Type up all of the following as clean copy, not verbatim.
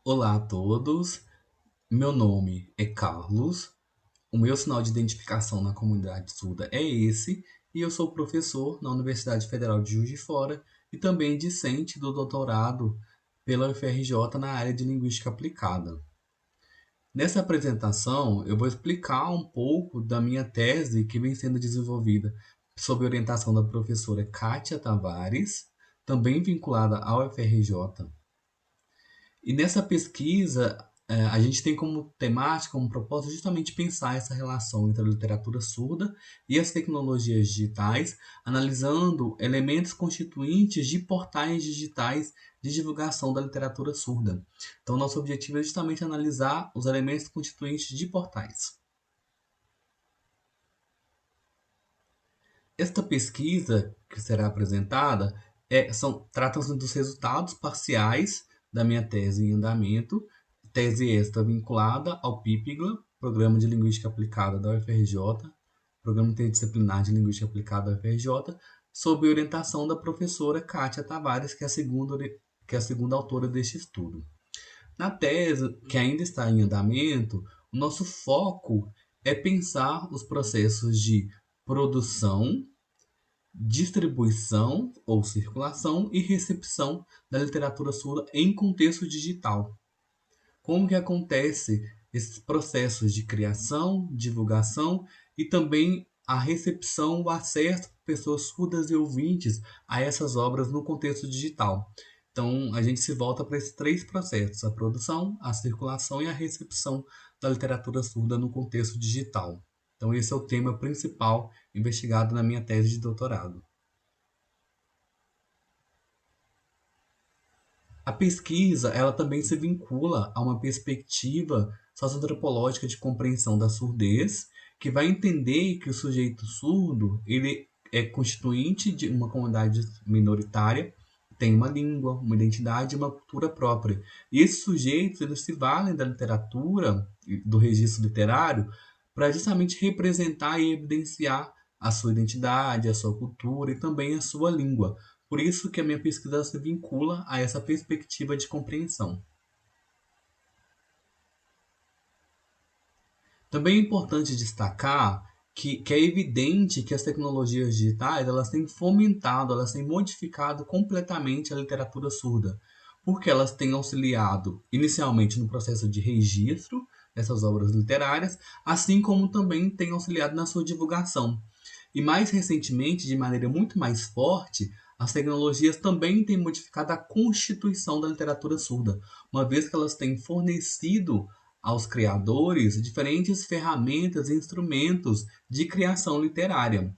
Olá a todos, meu nome é Carlos, o meu sinal de identificação na comunidade surda é esse, e eu sou professor na Universidade Federal de Juiz de Fora e também discente do doutorado pela UFRJ na área de Linguística Aplicada. Nessa apresentação, eu vou explicar um pouco da minha tese que vem sendo desenvolvida sob orientação da professora Kátia Tavares, também vinculada ao UFRJ. E nessa pesquisa, a gente tem como temática, como propósito, justamente pensar essa relação entre a literatura surda e as tecnologias digitais, analisando elementos constituintes de portais digitais de divulgação da literatura surda. Então, nosso objetivo é justamente analisar os elementos constituintes de portais. Esta pesquisa que será apresentada trata-se dos resultados parciais da minha tese em andamento, tese esta vinculada ao PIPGLA, Programa de Linguística Aplicada da UFRJ, Programa Interdisciplinar de Linguística Aplicada da UFRJ, sob orientação da professora Kátia Tavares, que é a segunda autora deste estudo. Na tese, que ainda está em andamento, o nosso foco é pensar os processos de produção, distribuição ou circulação e recepção da literatura surda em contexto digital. Como que acontece esses processos de criação, divulgação e também a recepção, o acesso de pessoas surdas e ouvintes a essas obras no contexto digital. Então, a gente se volta para esses três processos: a produção, a circulação e a recepção da literatura surda no contexto digital. Então, esse é o tema principal investigado na minha tese de doutorado. A pesquisa, ela também se vincula a uma perspectiva socioantropológica de compreensão da surdez, que vai entender que o sujeito surdo, ele é constituinte de uma comunidade minoritária, tem uma língua, uma identidade e uma cultura própria. E esses sujeitos, eles se valem da literatura, do registro literário, para justamente representar e evidenciar a sua identidade, a sua cultura e também a sua língua. Por isso que a minha pesquisa se vincula a essa perspectiva de compreensão. Também é importante destacar que é evidente que as tecnologias digitais elas têm fomentado, elas têm modificado completamente a literatura surda, porque elas têm auxiliado inicialmente no processo de registro dessas obras literárias, assim como também têm auxiliado na sua divulgação. E mais recentemente, de maneira muito mais forte, as tecnologias também têm modificado a constituição da literatura surda, uma vez que elas têm fornecido aos criadores diferentes ferramentas e instrumentos de criação literária,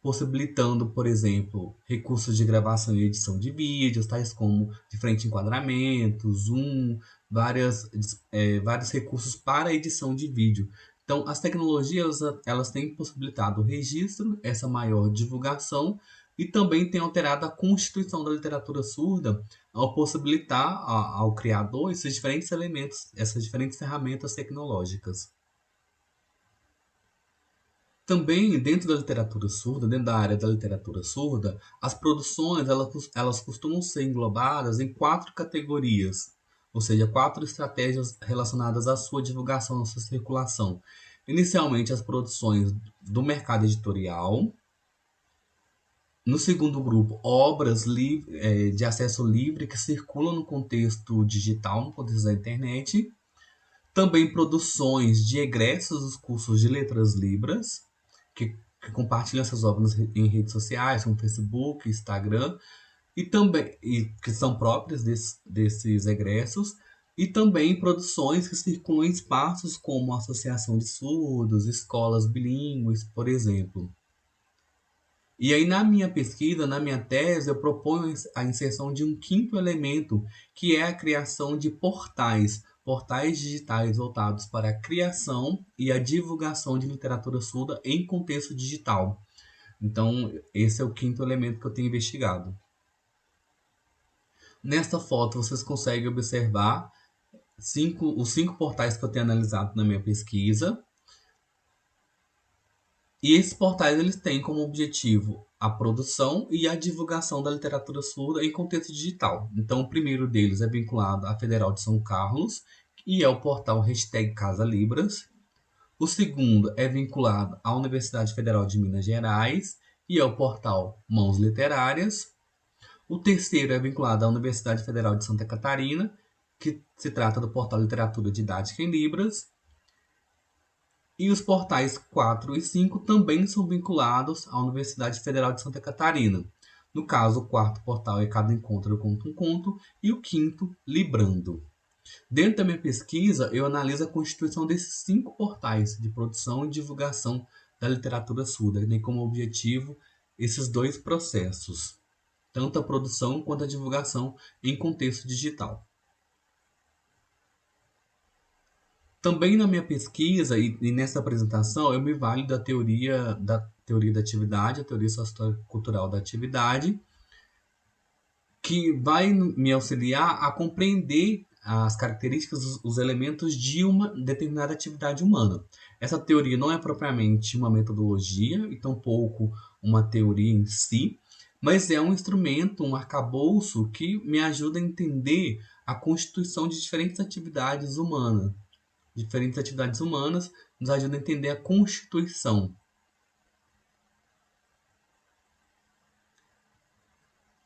possibilitando, por exemplo, recursos de gravação e edição de vídeos, tais como diferente enquadramento, zoom, vários recursos para a edição de vídeo. Então, as tecnologias elas têm possibilitado o registro, essa maior divulgação, e também têm alterado a constituição da literatura surda ao possibilitar ao criador esses diferentes elementos, essas diferentes ferramentas tecnológicas. Também dentro da literatura surda, dentro da área da literatura surda, as produções elas costumam ser englobadas em quatro categorias, ou seja, quatro estratégias relacionadas à sua divulgação, à sua circulação. Inicialmente, as produções do mercado editorial. No segundo grupo, obras de acesso livre que circulam no contexto digital, no contexto da internet. Também produções de egressos dos cursos de letras libras, que compartilham essas obras em redes sociais, como Facebook, Instagram, e que são próprias desses egressos, e também produções que circulam em espaços como a Associação de Surdos, escolas bilíngues, por exemplo. E aí, na minha pesquisa, na minha tese, eu proponho a inserção de um quinto elemento, que é a criação de portais digitais voltados para a criação e a divulgação de literatura surda em contexto digital. Então, esse é o quinto elemento que eu tenho investigado. Nesta foto, vocês conseguem observar os cinco portais que eu tenho analisado na minha pesquisa. E esses portais eles têm como objetivo a produção e a divulgação da literatura surda em contexto digital. Então, o primeiro deles é vinculado à Federal de São Carlos, e é o portal Casa Libras. O segundo é vinculado à Universidade Federal de Minas Gerais, e é o portal Mãos Literárias. O terceiro é vinculado à Universidade Federal de Santa Catarina, que se trata do portal Literatura Didática em Libras. E os portais 4 e 5 também são vinculados à Universidade Federal de Santa Catarina. No caso, o quarto portal é Cada Encontro Eu Conto um Conto e o quinto, Librando. Dentro da minha pesquisa, eu analiso a constituição desses 5 portais de produção e divulgação da literatura surda, que tem como objetivo esses 2 processos, tanto a produção quanto a divulgação em contexto digital. Também na minha pesquisa e nessa apresentação, eu me valho da teoria da atividade, a teoria sociocultural da atividade, que vai me auxiliar a compreender as características, os elementos de uma determinada atividade humana. Essa teoria não é propriamente uma metodologia e tampouco uma teoria em si, mas é um instrumento, um arcabouço que me ajuda a entender a constituição de diferentes atividades humanas, nos ajuda a entender a constituição.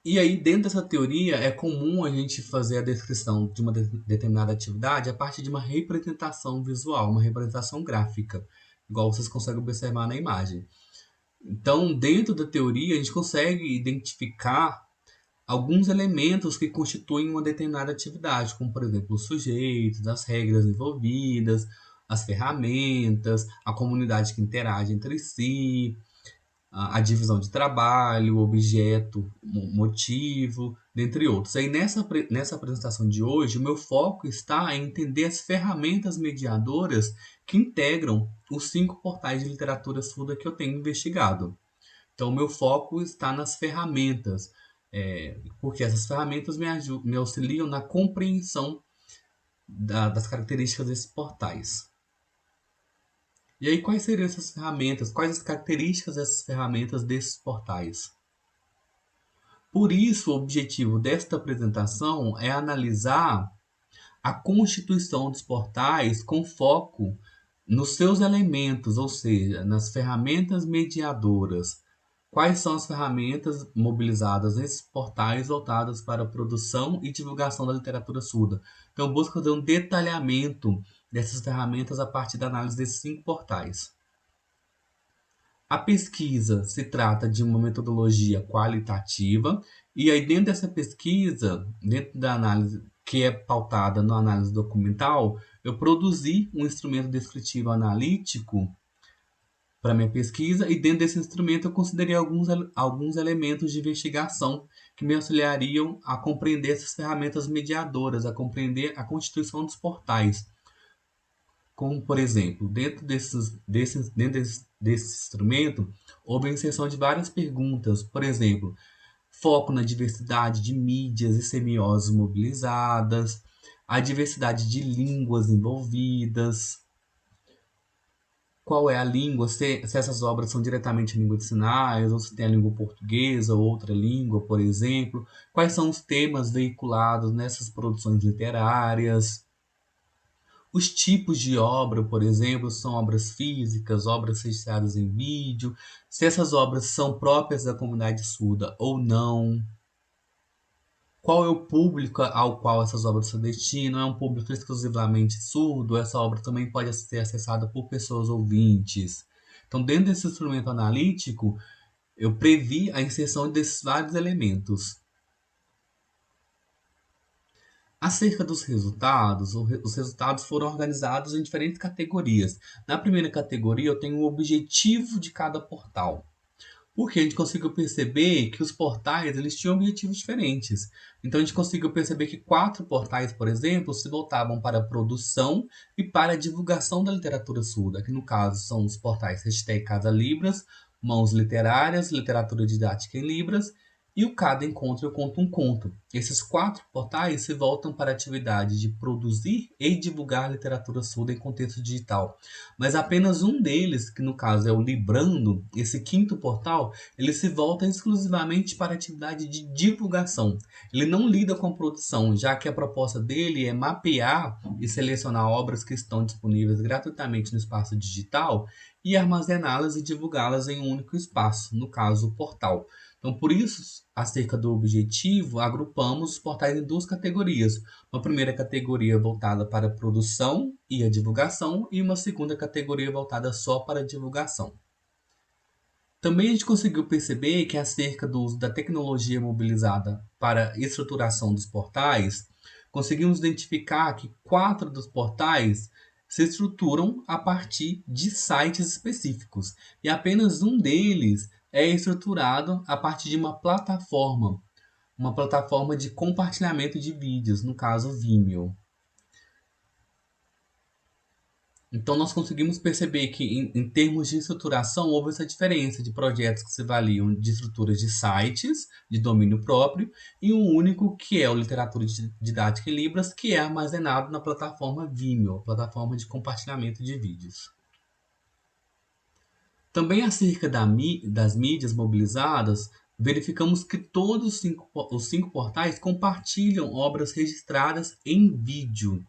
E aí, dentro dessa teoria, é comum a gente fazer a descrição de uma determinada atividade a partir de uma representação visual, uma representação gráfica, igual vocês conseguem observar na imagem. Então, dentro da teoria, a gente consegue identificar alguns elementos que constituem uma determinada atividade, como, por exemplo, os sujeitos, as regras envolvidas, as ferramentas, a comunidade que interage entre si, a divisão de trabalho, objeto, motivo, dentre outros. Aí nessa apresentação de hoje, o meu foco está em entender as ferramentas mediadoras que integram os 5 portais de literatura surda que eu tenho investigado. Então, o meu foco está nas ferramentas, porque essas ferramentas me auxiliam na compreensão das características desses portais. E aí, quais seriam essas ferramentas? Quais as características dessas ferramentas desses portais? Por isso, o objetivo desta apresentação é analisar a constituição dos portais com foco nos seus elementos, ou seja, nas ferramentas mediadoras. Quais são as ferramentas mobilizadas nesses portais voltadas para a produção e divulgação da literatura surda? Então, eu busco fazer um detalhamento dessas ferramentas a partir da análise desses 5 portais. A pesquisa se trata de uma metodologia qualitativa, e aí dentro dessa pesquisa, dentro da análise que é pautada na análise documental, eu produzi um instrumento descritivo analítico para minha pesquisa, e dentro desse instrumento eu considerei alguns elementos de investigação que me auxiliariam a compreender essas ferramentas mediadoras, a compreender a constituição dos portais. Como, por exemplo, dentro desse instrumento, houve a inserção de várias perguntas. Por exemplo, foco na diversidade de mídias e semioses mobilizadas, a diversidade de línguas envolvidas, qual é a língua, se essas obras são diretamente em língua de sinais, ou se tem a língua portuguesa ou outra língua, por exemplo, quais são os temas veiculados nessas produções literárias. Os tipos de obra, por exemplo, são obras físicas, obras registradas em vídeo, se essas obras são próprias da comunidade surda ou não. Qual é o público ao qual essas obras se destinam? É um público exclusivamente surdo? Essa obra também pode ser acessada por pessoas ouvintes. Então, dentro desse instrumento analítico, eu previ a inserção desses vários elementos. Acerca dos resultados, os resultados foram organizados em diferentes categorias. Na primeira categoria, eu tenho o objetivo de cada portal. Porque a gente conseguiu perceber que os portais eles tinham objetivos diferentes. Então a gente conseguiu perceber que 4 portais, por exemplo, se voltavam para a produção e para a divulgação da literatura surda, que no caso são os portais Casa Libras, Mãos Literárias, Literatura Didática em Libras e o Cada Encontro Eu Conto um Conto, esses 4 portais se voltam para a atividade de produzir e divulgar literatura surda em contexto digital. Mas apenas um deles, que no caso é o Librando, esse quinto portal, ele se volta exclusivamente para a atividade de divulgação. Ele não lida com produção, já que a proposta dele é mapear e selecionar obras que estão disponíveis gratuitamente no espaço digital e armazená-las e divulgá-las em um único espaço, no caso, o portal. Então, por isso, acerca do objetivo, agrupamos os portais em 2 categorias. Uma primeira categoria voltada para a produção e a divulgação, e uma segunda categoria voltada só para a divulgação. Também a gente conseguiu perceber que acerca do uso da tecnologia mobilizada para a estruturação dos portais, conseguimos identificar que 4 dos portais se estruturam a partir de sites específicos, e apenas um deles é estruturado a partir de uma plataforma de compartilhamento de vídeos, no caso Vimeo. Então, nós conseguimos perceber que, em termos de estruturação, houve essa diferença de projetos que se valiam de estruturas de sites, de domínio próprio, e um único, que é o Literatura Didática em Libras, que é armazenado na plataforma Vimeo, plataforma de compartilhamento de vídeos. Também acerca das mídias mobilizadas, verificamos que todos os 5 portais compartilham obras registradas em vídeo.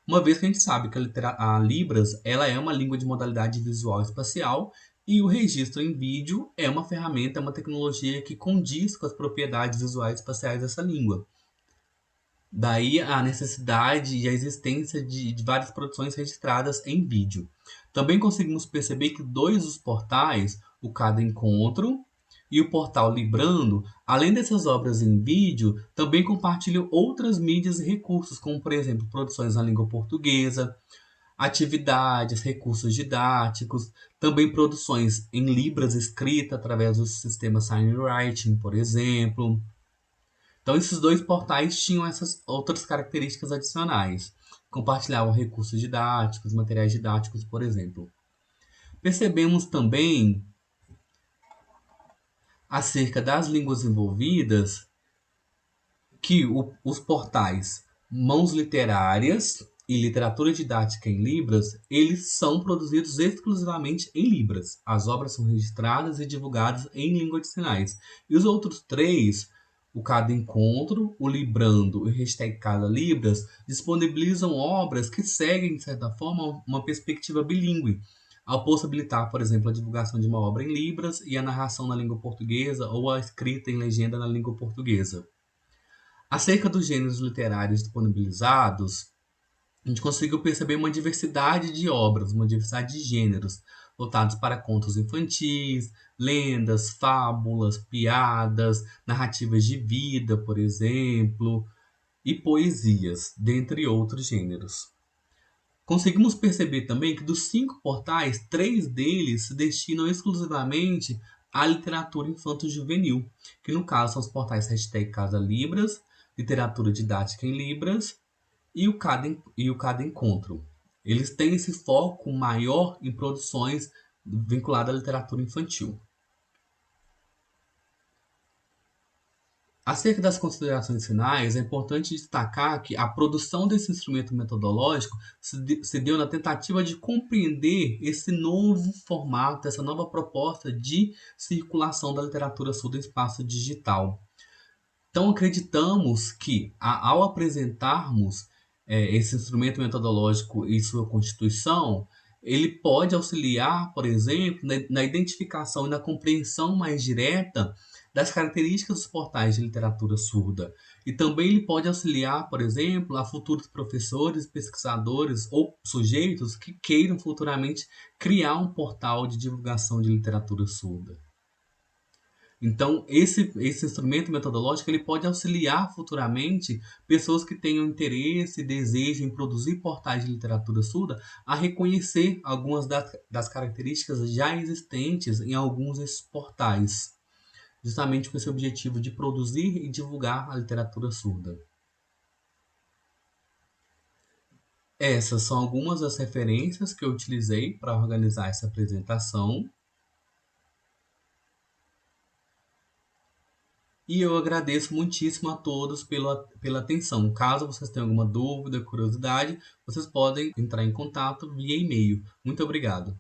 Uma vez que a gente sabe que a Libras ela é uma língua de modalidade visual espacial e o registro em vídeo é uma ferramenta, é uma tecnologia que condiz com as propriedades visuais espaciais dessa língua. Daí a necessidade e a existência de várias produções registradas em vídeo. Também conseguimos perceber que 2 dos portais, o Cada Encontro e o portal Librando, além dessas obras em vídeo, também compartilham outras mídias e recursos, como por exemplo, produções na língua portuguesa, atividades, recursos didáticos, também produções em Libras escrita através do sistema Signwriting, por exemplo. Então, esses 2 portais tinham essas outras características adicionais. Compartilhavam recursos didáticos, materiais didáticos, por exemplo. Percebemos também, acerca das línguas envolvidas, que os portais Mãos Literárias e Literatura Didática em Libras, eles são produzidos exclusivamente em Libras. As obras são registradas e divulgadas em língua de sinais. E os outros 3, o Cada Encontro, o Librando e o Hashtag Cada Libras, disponibilizam obras que seguem, de certa forma, uma perspectiva bilíngue, ao possibilitar, por exemplo, a divulgação de uma obra em Libras e a narração na língua portuguesa ou a escrita em legenda na língua portuguesa. Acerca dos gêneros literários disponibilizados, a gente conseguiu perceber uma diversidade de obras, uma diversidade de gêneros, voltados para contos infantis, lendas, fábulas, piadas, narrativas de vida, por exemplo, e poesias, dentre outros gêneros. Conseguimos perceber também que dos 5 portais, 3 deles se destinam exclusivamente à literatura infanto-juvenil, que no caso são os portais Hashtag Casa Libras, Literatura Didática em Libras e o Cada Encontro. Eles têm esse foco maior em produções vinculadas à literatura infantil. Acerca das considerações finais, é importante destacar que a produção desse instrumento metodológico se deu na tentativa de compreender esse novo formato, essa nova proposta de circulação da literatura surda em espaço digital. Então, acreditamos que, ao apresentarmos esse instrumento metodológico e sua constituição, ele pode auxiliar, por exemplo, na identificação e na compreensão mais direta das características dos portais de literatura surda. E também ele pode auxiliar, por exemplo, a futuros professores, pesquisadores ou sujeitos que queiram futuramente criar um portal de divulgação de literatura surda. Então, esse instrumento metodológico ele pode auxiliar futuramente pessoas que tenham interesse e desejo em produzir portais de literatura surda a reconhecer algumas das características já existentes em alguns desses portais, justamente com esse objetivo de produzir e divulgar a literatura surda. Essas são algumas das referências que eu utilizei para organizar essa apresentação. E eu agradeço muitíssimo a todos pela atenção. Caso vocês tenham alguma dúvida, curiosidade, vocês podem entrar em contato via e-mail. Muito obrigado.